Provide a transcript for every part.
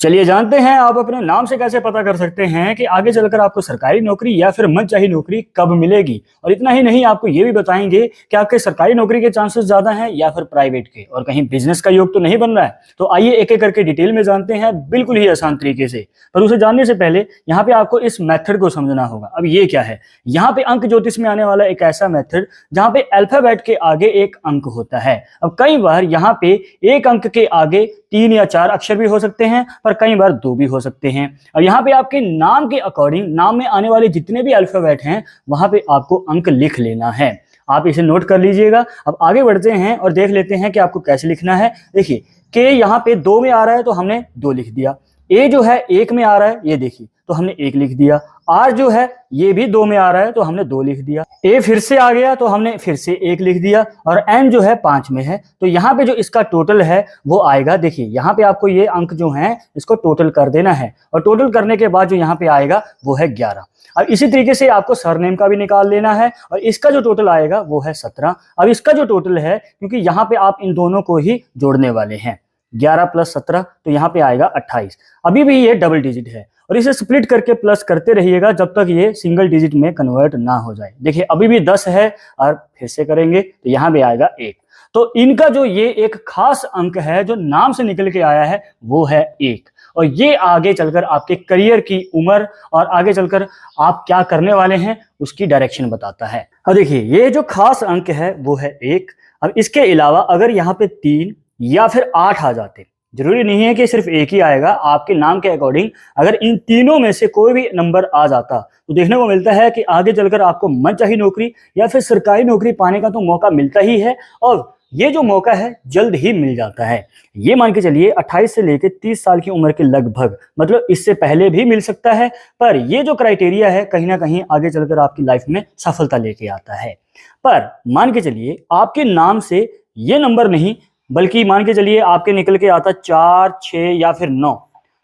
चलिए जानते हैं आप अपने नाम से कैसे पता कर सकते हैं कि आगे चलकर आपको सरकारी नौकरी या फिर मनचाही नौकरी कब मिलेगी। और इतना ही नहीं, आपको ये भी बताएंगे कि आपके सरकारी नौकरी के चांसेस ज्यादा हैं या फिर प्राइवेट के, और कहीं बिजनेस का योग तो नहीं बन रहा है। तो आइए एक एक करके डिटेल में जानते हैं, बिल्कुल ही आसान तरीके से। पर उसे जानने से पहले यहाँ पे आपको इस मेथड को समझना होगा। अब ये क्या है? यहाँ पे अंक ज्योतिष में आने वाला एक ऐसा मेथड जहाँ पे अल्फाबेट के आगे एक अंक होता है। अब कई बार यहाँ पे एक अंक के आगे 3 या 4 अक्षर भी हो सकते हैं, पर कई बार 2 भी हो सकते हैं। और यहाँ पे आपके नाम के अकॉर्डिंग नाम में आने वाले जितने भी अल्फाबेट हैं वहां पे आपको अंक लिख लेना है। आप इसे नोट कर लीजिएगा। अब आगे बढ़ते हैं और देख लेते हैं कि आपको कैसे लिखना है। देखिए, के यहाँ पे 2 में आ रहा है तो हमने 2 लिख दिया। ए जो है 1 में आ रहा है, ये देखिए, तो हमने 1 लिख दिया। आर जो है ये भी 2 में आ रहा है तो हमने 2 लिख दिया। ए फिर से आ गया तो हमने फिर से 1 लिख दिया। और एन जो है 5 में है तो यहाँ पे जो इसका टोटल है वो आएगा। देखिए, यहाँ पे आपको ये अंक जो हैं इसको टोटल कर देना है, और टोटल करने के बाद जो यहाँ पे आएगा वो है 11। अब इसी तरीके से आपको सरनेम का भी निकाल लेना है, और इसका जो टोटल आएगा वो है 17। अब इसका जो टोटल है, क्योंकि यहाँ पे आप इन दोनों को ही जोड़ने वाले हैं, 11 + 17 तो यहाँ पे आएगा 28। अभी भी ये डबल डिजिट है, और इसे स्प्लिट करके प्लस करते रहिएगा जब तक ये सिंगल डिजिट में कन्वर्ट ना हो जाए। देखिए, अभी भी 10 है, और फिर से करेंगे तो यहाँ भी आएगा 1। तो इनका जो ये एक खास अंक है जो नाम से निकल के आया है वो है 1, और ये आगे चलकर आपके करियर की उम्र और आगे चलकर आप क्या करने वाले हैं उसकी डायरेक्शन बताता है। अब देखिए, ये जो खास अंक है वो है 1। अब इसके अलावा अगर यहाँ पे 3 या फिर 8 आ जाते, जरूरी नहीं है कि सिर्फ 1 ही आएगा, आपके नाम के अकॉर्डिंग अगर इन तीनों में से कोई भी नंबर आ जाता तो देखने को मिलता है कि आगे चलकर आपको मनचाही नौकरी या फिर सरकारी नौकरी पाने का तो मौका मिलता ही है, और ये जो मौका है जल्द ही मिल जाता है। ये मान के चलिए 28 से लेकर 30 साल की उम्र के लगभग, मतलब इससे पहले भी मिल सकता है, पर ये जो क्राइटेरिया है कहीं ना कहीं आगे चलकर आपकी लाइफ में सफलता लेके आता है। पर मान के चलिए आपके नाम से ये नंबर नहीं, बल्कि मान के चलिए आपके निकल के आता 4, 6 या फिर 9,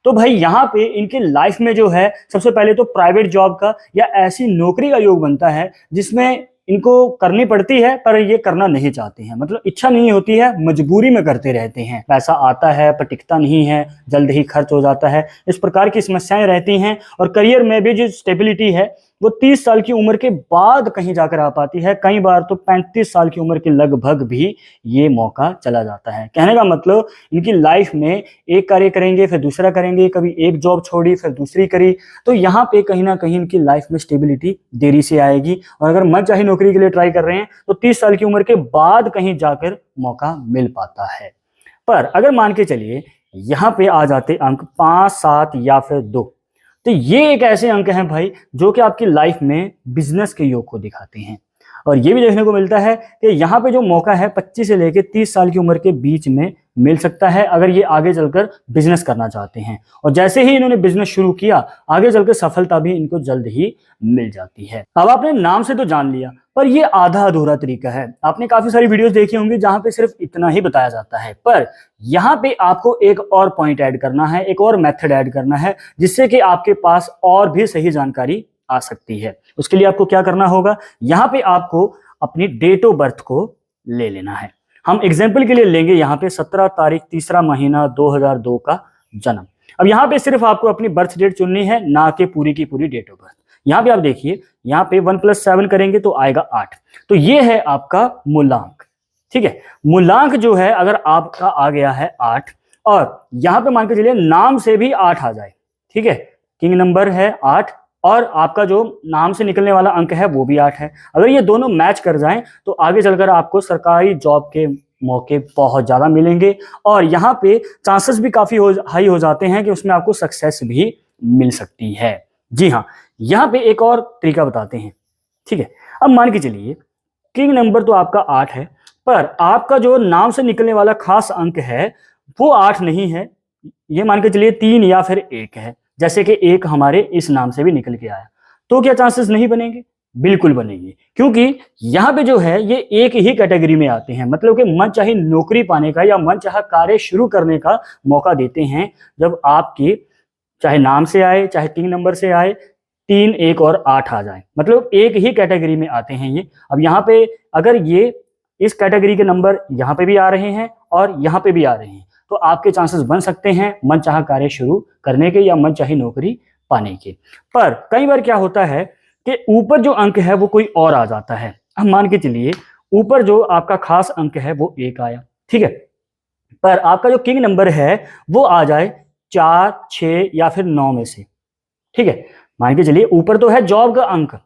तो भाई यहाँ पे इनके लाइफ में जो है सबसे पहले तो प्राइवेट जॉब का या ऐसी नौकरी का योग बनता है जिसमें इनको करनी पड़ती है पर ये करना नहीं चाहते हैं, मतलब इच्छा नहीं होती है, मजबूरी में करते रहते हैं। पैसा आता है पर टिकता नहीं है, जल्द ही खर्च हो जाता है, इस प्रकार की समस्याएं रहती हैं। और करियर में भी जो स्टेबिलिटी है वो 30 साल की उम्र के बाद कहीं जाकर आ पाती है, कई बार तो 35 साल की उम्र के लगभग भी ये मौका चला जाता है। कहने का मतलब इनकी लाइफ में एक कार्य करेंगे फिर दूसरा करेंगे, कभी एक जॉब छोड़ी फिर दूसरी करी, तो यहाँ पे कहीं ना कहीं इनकी लाइफ में स्टेबिलिटी देरी से आएगी। और अगर मनचाही नौकरी के लिए ट्राई कर रहे हैं तो 30 साल की उम्र के बाद कहीं जाकर मौका मिल पाता है। पर अगर मान के चलिए यहाँ पे आ जाते अंक 5, 7 या फिर 2, तो ये एक ऐसे अंक हैं भाई जो कि आपकी लाइफ में बिजनेस के योग को दिखाते हैं। और ये भी देखने को मिलता है कि यहाँ पे जो मौका है 25 से लेकर 30 साल की उम्र के बीच में मिल सकता है, अगर ये आगे चलकर बिजनेस करना चाहते हैं। और जैसे ही इन्होंने बिजनेस शुरू किया आगे चलकर सफलता भी इनको जल्द ही मिल जाती है। अब आपने नाम से तो जान लिया, पर ये आधा अधूरा तरीका है। आपने काफी सारी वीडियोस देखी होंगी जहां पे सिर्फ इतना ही बताया जाता है, पर यहाँ पे आपको एक और पॉइंट ऐड करना है, एक और मेथड ऐड करना है, जिससे कि आपके पास और भी सही जानकारी आ सकती है। उसके लिए आपको क्या करना होगा, यहाँ पे आपको अपनी डेट ऑफ बर्थ को ले लेना है। हम एग्जाम्पल के लिए लेंगे यहाँ पे 17 तारीख 3रा महीना 2002 का जन्म। अब यहाँ पे सिर्फ आपको अपनी बर्थ डेट चुननी है, ना कि पूरी की पूरी डेट ऑफ बर्थ। यहाँ पे आप देखिए, यहाँ पे 1 + 7 करेंगे तो आएगा 8, तो ये है आपका मूलांक। ठीक है, मूलांक जो है अगर आपका आ गया है 8, और यहाँ पे मान के चलिए नाम से भी 8 आ जाए, ठीक है, किंग नंबर है 8, और आपका जो नाम से निकलने वाला अंक है वो भी 8 है। अगर ये दोनों मैच कर जाएं तो आगे चलकर आपको सरकारी जॉब के मौके बहुत ज्यादा मिलेंगे, और यहाँ पे चांसेस भी काफी हाई हो जाते हैं कि उसमें आपको सक्सेस भी मिल सकती है। जी हाँ, यहाँ पे एक और तरीका बताते हैं। ठीक है, अब मान के चलिए किंग नंबर तो आपका 8 है, पर आपका जो नाम से निकलने वाला खास अंक है वो 8 नहीं है, ये मान के चलिए 3 या फिर 1 है। जैसे कि 1 हमारे इस नाम से भी निकल के आया, तो क्या चांसेस नहीं बनेंगे? बिल्कुल बनेंगे, क्योंकि यहाँ पे जो है ये एक ही कैटेगरी में आते हैं, मतलब कि मनचाही नौकरी पाने का या मनचाहा कार्य शुरू करने का मौका देते हैं जब आपके चाहे नाम से आए चाहे 3 नंबर से आए, 3, 1 और 8 आ जाए, मतलब एक ही कैटेगरी में आते हैं ये। अब यहाँ पे अगर ये इस कैटेगरी के नंबर यहाँ पे भी आ रहे हैं और यहाँ पे भी आ रहे हैं, तो आपके चांसेस बन सकते हैं मनचाहा कार्य शुरू करने के या मनचाही नौकरी पाने के। पर कई बार क्या होता है कि ऊपर जो अंक है वो कोई और आ जाता है। हम मान के चलिए ऊपर जो आपका खास अंक है वो 1 आया, ठीक है, पर आपका जो किंग नंबर है वो आ जाए 4, 6 या फिर 9 में से, ठीक है। मान के चलिए ऊपर तो है जॉब का अंक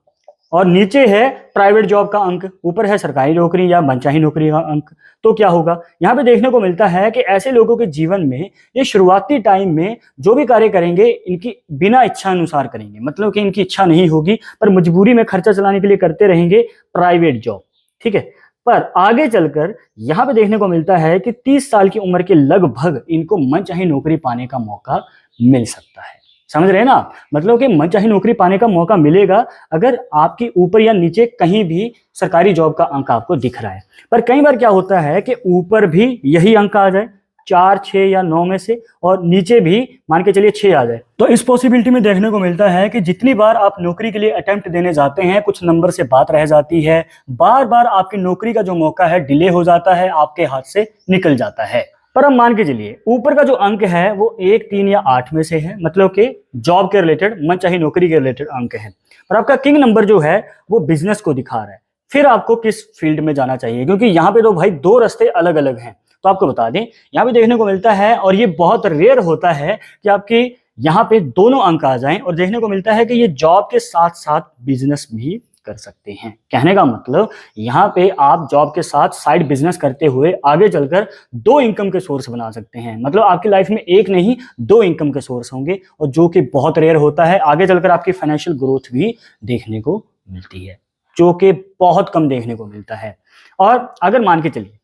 और नीचे है प्राइवेट जॉब का अंक, ऊपर है सरकारी नौकरी या मनचाही नौकरी का अंक। तो क्या होगा, यहाँ पे देखने को मिलता है कि ऐसे लोगों के जीवन में ये शुरुआती टाइम में जो भी कार्य करेंगे इनकी बिना इच्छा अनुसार करेंगे, मतलब कि इनकी इच्छा नहीं होगी पर मजबूरी में खर्चा चलाने के लिए करते रहेंगे प्राइवेट जॉब, ठीक है। पर आगे चलकर यहाँ पे देखने को मिलता है कि 30 साल की उम्र के लगभग इनको मनचाही नौकरी पाने का मौका मिल सकता है। समझ रहे हैं ना, मतलब कि मनचाही नौकरी पाने का मौका मिलेगा अगर आपकी ऊपर या नीचे कहीं भी सरकारी जॉब का अंक आपको दिख रहा है। पर कई बार क्या होता है कि ऊपर भी यही अंक आ जाए 4, 6 या 9 में से और नीचे भी मान के चलिए 6 आ जाए। तो इस पॉसिबिलिटी में देखने को मिलता है कि जितनी बार आप नौकरी के लिए अटेम्प्ट देने जाते हैं कुछ नंबर से बात रह जाती है, बार बार आपकी नौकरी का जो मौका है डिले हो जाता है, आपके हाथ से निकल जाता है। पर हम मान के चलिए ऊपर का जो अंक है वो 1, 3 या 8 में से है, मतलब कि जॉब के रिलेटेड मनचाही नौकरी के रिलेटेड अंक है। पर आपका किंग नंबर जो है वो बिजनेस को दिखा रहा है। फिर आपको किस फील्ड में जाना चाहिए, क्योंकि यहाँ पे तो भाई 2 रास्ते अलग अलग हैं। तो आपको बता दें यहाँ पे देखने को मिलता है और ये बहुत रेयर होता है कि आपके यहाँ पे दोनों अंक आ जाएं, और देखने को मिलता है कि ये जॉब के साथ साथ बिजनेस भी कर सकते हैं। कहने का मतलब यहाँ पे आप जॉब के साथ साइड बिजनेस करते हुए आगे चलकर 2 इनकम के सोर्स बना सकते हैं। मतलब आपकी लाइफ में एक नहीं 2 इनकम के सोर्स होंगे, और जो कि बहुत रेयर होता है। आगे चलकर आपकी फाइनेंशियल ग्रोथ भी देखने को मिलती है, जो कि बहुत कम देखने को मिलता है। और अगर मान के चलिए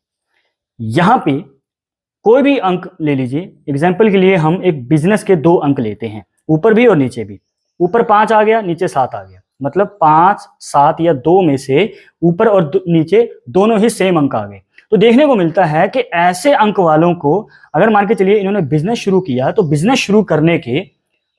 यहाँ पे कोई भी अंक ले लीजिए, एग्जाम्पल के लिए हम एक बिजनेस के 2 अंक लेते हैं, ऊपर भी और नीचे भी। ऊपर 5 आ गया, नीचे 7 आ गया, मतलब 5, 7 या 2 में से ऊपर और नीचे दोनों ही सेम अंक आ गए। तो देखने को मिलता है कि ऐसे अंक वालों को अगर मान के चलिए इन्होंने बिजनेस शुरू किया, तो बिजनेस शुरू करने के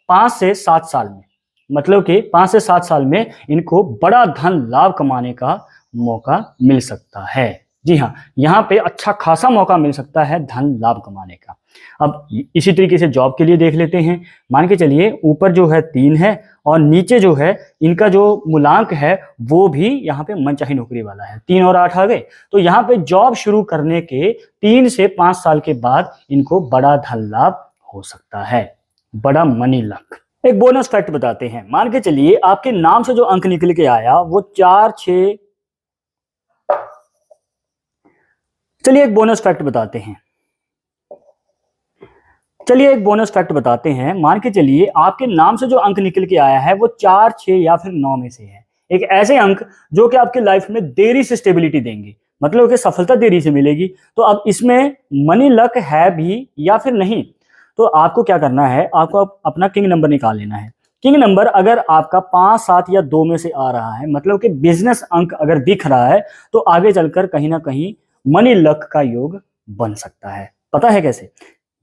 5 से 7 साल में, मतलब कि 5 से 7 साल में इनको बड़ा धन लाभ कमाने का मौका मिल सकता है। जी हाँ, यहाँ पे अच्छा खासा मौका मिल सकता है धन लाभ कमाने का। अब इसी तरीके से जॉब के लिए देख लेते हैं। मान के चलिए ऊपर जो है 3 है और नीचे जो है इनका जो मूलांक है वो भी यहाँ पे मनचाही नौकरी वाला है, 3 और 8 आ गए। तो यहाँ पे जॉब शुरू करने के 3 से 5 साल के बाद इनको बड़ा धन लाभ हो सकता है, बड़ा मनी लक। एक बोनस फैक्ट बताते हैं। मान के चलिए आपके नाम से जो अंक निकल के आया वो 4, 6। चलिए एक बोनस फैक्ट बताते हैं। मान के चलिए आपके नाम से जो अंक निकल के आया है वो 4, 6 या फिर 9 में से है। एक ऐसे अंक जो कि आपकी लाइफ में देरी से स्टेबिलिटी देंगे, मतलब कि सफलता देरी से मिलेगी। तो अब इसमें मनी लक है भी या फिर नहीं, तो आपको क्या करना है, आपको अपना किंग नंबर निकाल लेना है। किंग नंबर अगर आपका 5, 7 या 2 में से आ रहा है, मतलब कि बिजनेस अंक अगर दिख रहा है, तो आगे चलकर कहीं ना कहीं मनी लक का योग बन सकता है। पता है कैसे?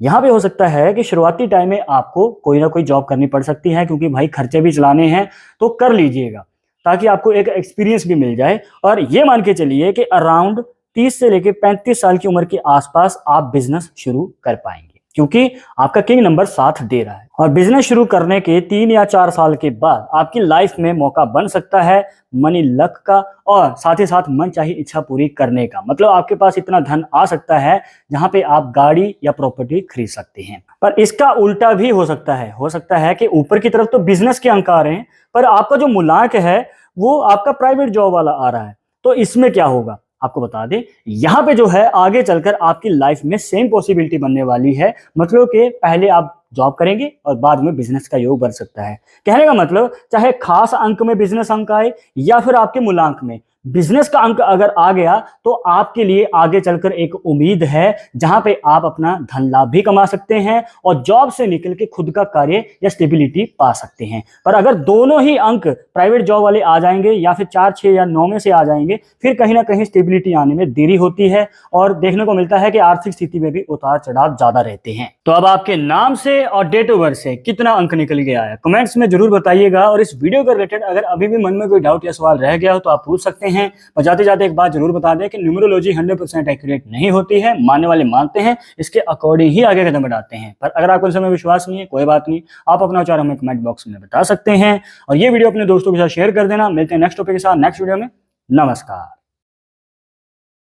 यहाँ पे हो सकता है कि शुरुआती टाइम में आपको कोई ना कोई जॉब करनी पड़ सकती है, क्योंकि भाई खर्चे भी चलाने हैं, तो कर लीजिएगा ताकि आपको एक एक्सपीरियंस भी मिल जाए। और ये मान के चलिए कि अराउंड 30 से लेकर 35 साल की उम्र के आसपास आप बिजनेस शुरू कर पाएंगे, क्योंकि आपका किंग नंबर साथ दे रहा है। और बिजनेस शुरू करने के 3 या 4 साल के बाद आपकी लाइफ में मौका बन सकता है मनी लक का, और साथ ही साथ मन चाही इच्छा पूरी करने का। मतलब आपके पास इतना धन आ सकता है जहां पे आप गाड़ी या प्रॉपर्टी खरीद सकते हैं। पर इसका उल्टा भी हो सकता है कि ऊपर की तरफ तो बिजनेस के अंक आ रहे हैं, पर आपका जो मूलांक है वो आपका प्राइवेट जॉब वाला आ रहा है। तो इसमें क्या होगा आपको बता दें, यहाँ पे जो है आगे चलकर आपकी लाइफ में सेम पॉसिबिलिटी बनने वाली है। मतलब कि पहले आप जॉब करेंगे और बाद में बिजनेस का योग बन सकता है। कहने का मतलब चाहे खास अंक में बिजनेस अंक आए या फिर आपके मूलांक में बिजनेस का अंक अगर आ गया, तो आपके लिए आगे चलकर एक उम्मीद है जहां पे आप अपना धन लाभ भी कमा सकते हैं और जॉब से निकल के खुद का कार्य या स्टेबिलिटी पा सकते हैं। पर अगर दोनों ही अंक प्राइवेट जॉब वाले आ जाएंगे या फिर 4, 6 या 9 में से आ जाएंगे, फिर कहीं ना कहीं स्टेबिलिटी आने में देरी होती है और देखने को मिलता है कि आर्थिक स्थिति में भी उतार चढ़ाव ज्यादा रहते हैं। तो अब आपके नाम से और डेट ऑफ बर्थ से कितना अंक निकल के आया, कमेंट्स में जरूर बताइएगा। और इस वीडियो के रिलेटेड अगर अभी भी मन में कोई डाउट या सवाल रह गया हो तो आप पूछ सकते हैं। हैं। पर जाते जाते एक बात जरूर बता दें कि न्यूमरोलॉजी 100% एक्यूरेट नहीं होती है, मानने वाले मानते हैं, इसके अकॉर्डिंग ही आगे कदम बढ़ाते हैं। पर अगर आपको इसमें विश्वास नहीं है, कोई बात नहीं, आप अपना विचार हमें कमेंट बॉक्स में बता सकते हैं और ये वीडियो अपने दोस्तों के साथ शेयर कर देना। मिलते हैं नेक्स्ट टॉपिक के साथ नेक्स्ट वीडियो में। नमस्कार।